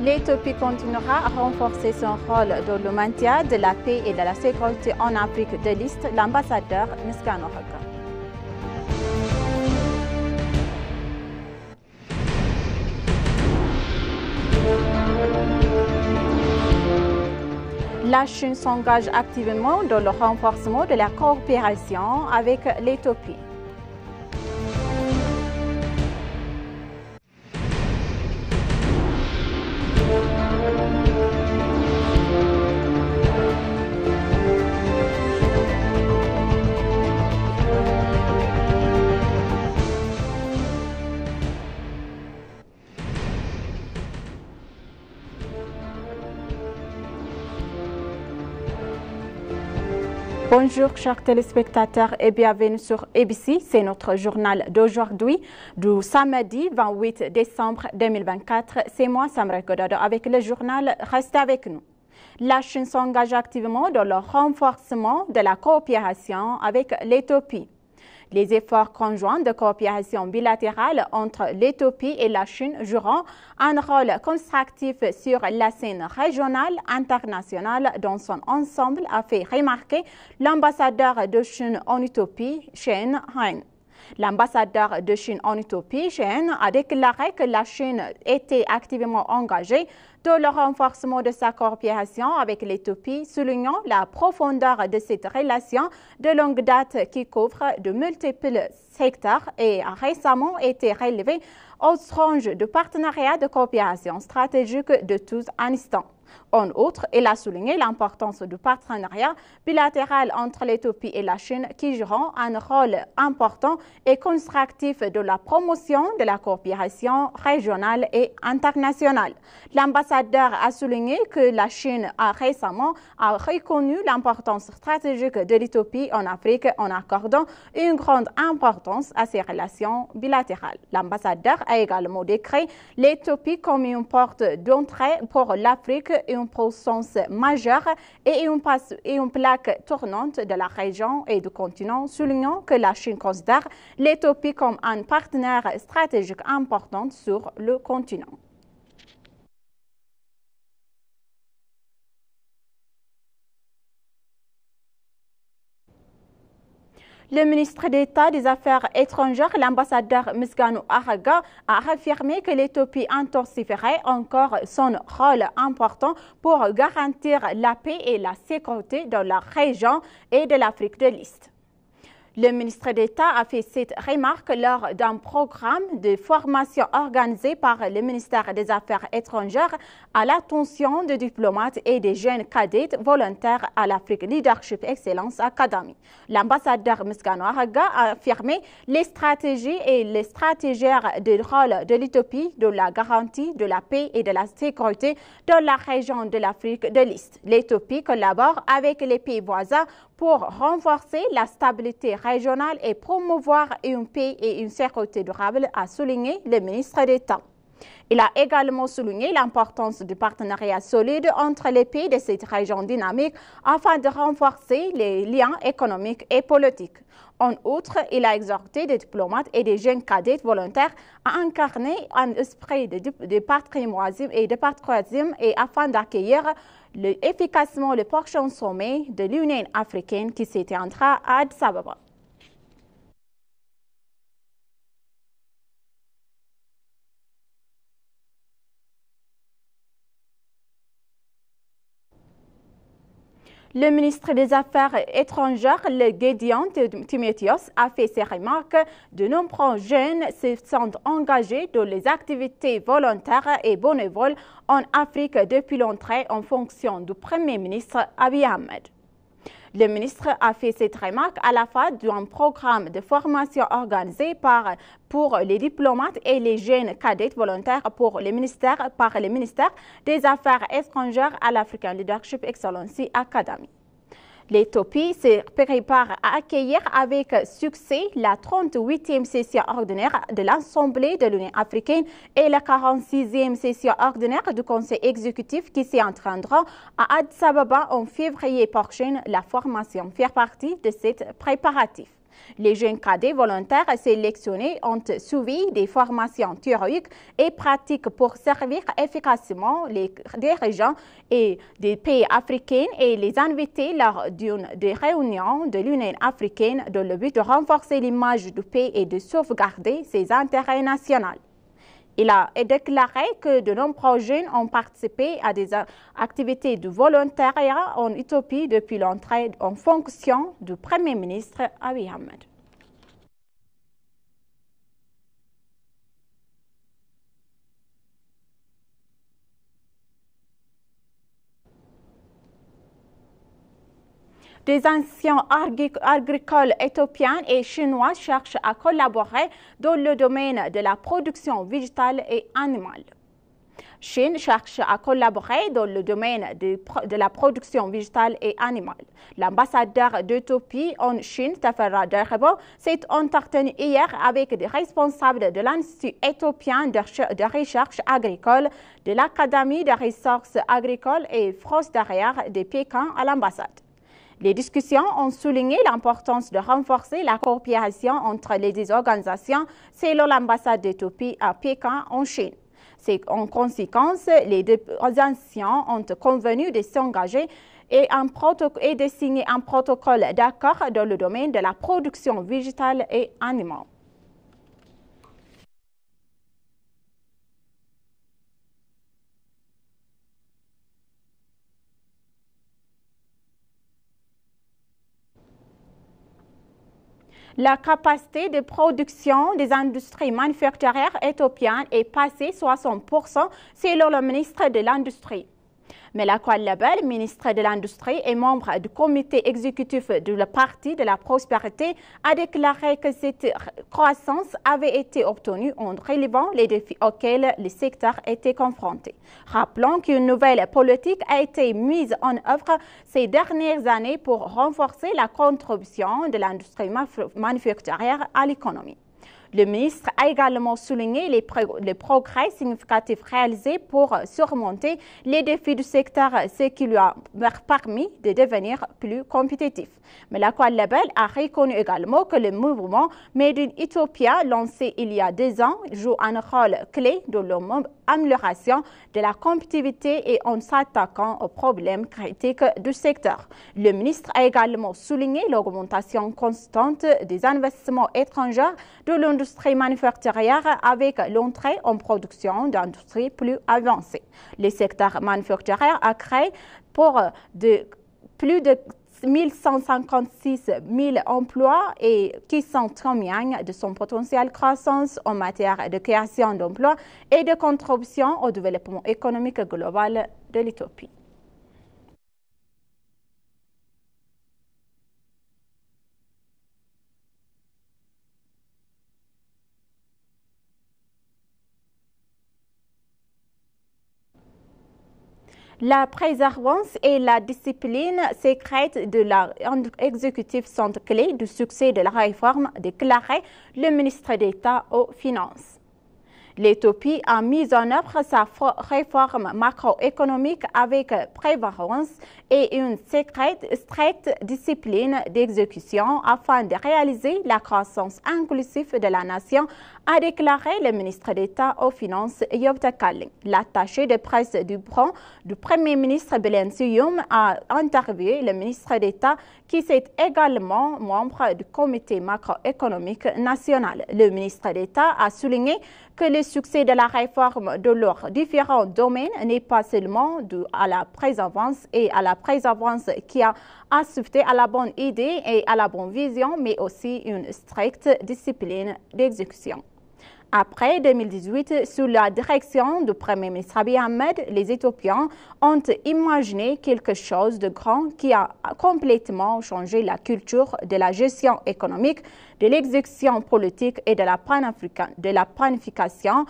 l'Éthiopie continuera à renforcer son rôle dans le maintien de la paix et de la sécurité en Afrique de l'Est, l'ambassadeur Misgano Haga. La Chine s'engage activement dans le renforcement de la coopération avec l'Éthiopie. Bonjour chers téléspectateurs et bienvenue sur ABC. C'est notre journal d'aujourd'hui, du samedi 28 décembre 2024. C'est moi, Samra Godado, avec le journal. Restez avec nous. La Chine s'engage activement dans le renforcement de la coopération avec l'Éthiopie. Les efforts conjoints de coopération bilatérale entre l'Éthiopie et la Chine joueront un rôle constructif sur la scène régionale internationale dans son ensemble, a fait remarquer l'ambassadeur de Chine en Éthiopie, Shen Han. L'ambassadeur de Chine en Éthiopie, Shen, a déclaré que la Chine était activement engagée dans le renforcement de sa coopération avec l'Éthiopie, soulignant la profondeur de cette relation de longue date qui couvre de multiples secteurs et a récemment été relevée aux rangs de partenariat de coopération stratégique de tous instants. En outre, il a souligné l'importance du partenariat bilatéral entre l'Éthiopie et la Chine qui joueront un rôle important et constructif de la promotion de la coopération régionale et internationale. L'ambassadeur a souligné que la Chine a récemment reconnu l'importance stratégique de l'Éthiopie en Afrique en accordant une grande importance à ces relations bilatérales. L'ambassadeur a également décrit l'Éthiopie comme une porte d'entrée pour l'Afrique, une puissance majeure et une plaque tournante de la région et du continent, soulignant que la Chine considère l'Éthiopie comme un partenaire stratégique important sur le continent. Le ministre d'État des Affaires étrangères, l'ambassadeur Misgano Haga, a affirmé que l'Éthiopie intensifierait encore son rôle important pour garantir la paix et la sécurité dans la région et de l'Afrique de l'Est. Le ministre d'État a fait cette remarque lors d'un programme de formation organisé par le ministère des Affaires étrangères à l'attention des diplomates et des jeunes cadets volontaires à l'Afrique Leadership Excellence Academy. L'ambassadeur Misgano Haga a affirmé les stratégies et les stratégères du rôle de l'Éthiopie dans la garantie de la paix et de la sécurité dans la région de l'Afrique de l'Est. L'Éthiopie collabore avec les pays voisins pour renforcer la stabilité régionale et promouvoir une paix et une sécurité durable, a souligné le ministre d'État. Il a également souligné l'importance du partenariat solide entre les pays de cette région dynamique afin de renforcer les liens économiques et politiques. En outre, il a exhorté des diplomates et des jeunes cadets volontaires à incarner un esprit de patriotisme et afin d'accueillir efficacement le prochain sommet de l'Union africaine qui se tiendra à Addis Ababa. Le ministre des Affaires étrangères, le Gédéon Timotheos, a fait ses remarques. De nombreux jeunes se sont engagés dans les activités volontaires et bénévoles en Afrique depuis l'entrée en fonction du Premier ministre Abiy Ahmed. Le ministre a fait cette remarque à la fin d'un programme de formation organisé pour les diplomates et les jeunes cadets volontaires par le ministère des Affaires étrangères à l'African Leadership Excellence Academy. L'Éthiopie se prépare à accueillir avec succès la 38e session ordinaire de l'Assemblée de l'Union africaine et la 46e session ordinaire du Conseil exécutif qui s'y entraînera à Addis Ababa en février prochain. La formation fait partie de cette préparatif. Les jeunes cadets volontaires sélectionnés ont suivi des formations théoriques et pratiques pour servir efficacement des régions et des pays africains et les inviter lors d'une des réunions de l'Union africaine dans le but de renforcer l'image du pays et de sauvegarder ses intérêts nationaux. Il a déclaré que de nombreux jeunes ont participé à des activités de volontariat en Éthiopie depuis l'entrée en fonction du Premier ministre Abiy Ahmed. Des anciens agricoles éthiopiens et chinois cherchent à collaborer dans le domaine de la production végétale et animale. Chine cherche à collaborer dans le domaine de la production végétale et animale. L'ambassadeur d'Éthiopie en Chine, Tafera Derebo, s'est entretenu hier avec des responsables de l'Institut éthiopien de recherche agricole, de l'Académie des ressources agricoles et forestières de Pékin à l'ambassade. Les discussions ont souligné l'importance de renforcer la coopération entre les deux organisations selon l'ambassade d'Éthiopie à Pékin en Chine. En conséquence, les deux organisations ont convenu de s'engager et de signer un protocole d'accord dans le domaine de la production végétale et animale. La capacité de production des industries manufacturières éthiopiennes est passée 60% selon le ministre de l'Industrie. Melakwa Label, ministre de l'Industrie et membre du comité exécutif de la Parti de la Prospérité, a déclaré que cette croissance avait été obtenue en relevant les défis auxquels le secteur était confronté. Rappelons qu'une nouvelle politique a été mise en œuvre ces dernières années pour renforcer la contribution de l'industrie manufacturière à l'économie. Le ministre a également souligné les progrès significatifs réalisés pour surmonter les défis du secteur, ce qui lui a permis de devenir plus compétitif. Melakwa Label a reconnu également que le mouvement Made in Ethiopia, lancé il y a 2 ans, joue un rôle clé dans l'amélioration de la compétitivité et en s'attaquant aux problèmes critiques du secteur. Le ministre a également souligné l'augmentation constante des investissements étrangers de l'industrie manufacturière avec l'entrée en production d'industries plus avancées. Le secteur manufacturier a créé plus de 1156 000 emplois et qui sont témoignent de son potentiel croissance en matière de création d'emplois et de contribution au développement économique global de l'Éthiopie. La préservance et la discipline secrète de l'exécutif sont clés du succès de la réforme, déclarait le ministre d'État aux Finances. L'Éthiopie a mis en œuvre sa réforme macroéconomique avec prévoyance et une stricte discipline d'exécution afin de réaliser la croissance inclusive de la nation, a déclaré le ministre d'État aux Finances Eyob Takaling. L'attaché de presse du Premier ministre Belen Suyum a interviewé le ministre d'État qui est également membre du comité macroéconomique national. Le ministre d'État a souligné que le succès de la réforme de leurs différents domaines n'est pas seulement dû à la préservance et à la préservance qui a assisté à la bonne idée et à la bonne vision, mais aussi une stricte discipline d'exécution. Après 2018, sous la direction du Premier ministre Abiy Ahmed, les Éthiopiens ont imaginé quelque chose de grand qui a complètement changé la culture de la gestion économique, de l'exécution politique et de la planification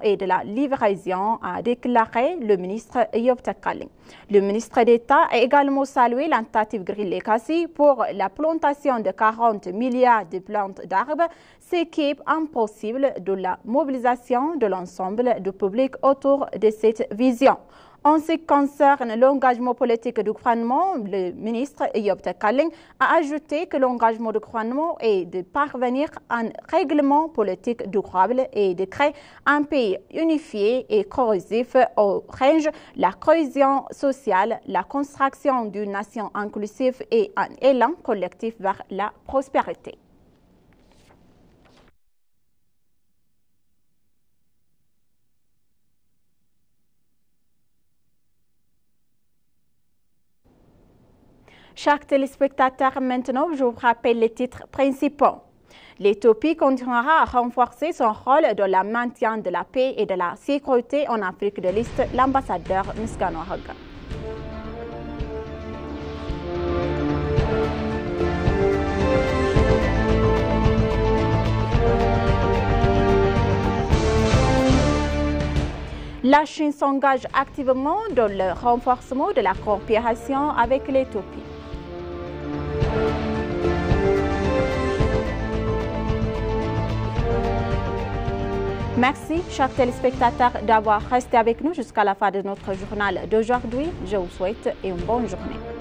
et de la livraison, a déclaré le ministre Eyob Takaling. Le ministre d'État a également salué l'Initiative Green Legacy pour la plantation de 40 milliards de plantes d'arbres, ce qui est impossible de la mobilisation de l'ensemble du public autour de cette vision. En ce qui concerne l'engagement politique du gouvernement, le ministre Yob Tekaling a ajouté que l'engagement du gouvernement est de parvenir à un règlement politique durable et de créer un pays unifié et cohésif où règne la cohésion sociale, la construction d'une nation inclusive et un élan collectif vers la prospérité. Chers téléspectateurs, maintenant, je vous rappelle les titres principaux. L'Éthiopie continuera à renforcer son rôle dans le maintien de la paix et de la sécurité en Afrique de l'Est, l'ambassadeur Misgano Haga. La Chine s'engage activement dans le renforcement de la coopération avec l'Éthiopie. Merci, chers téléspectateurs, d'avoir resté avec nous jusqu'à la fin de notre journal d'aujourd'hui. Je vous souhaite une bonne journée.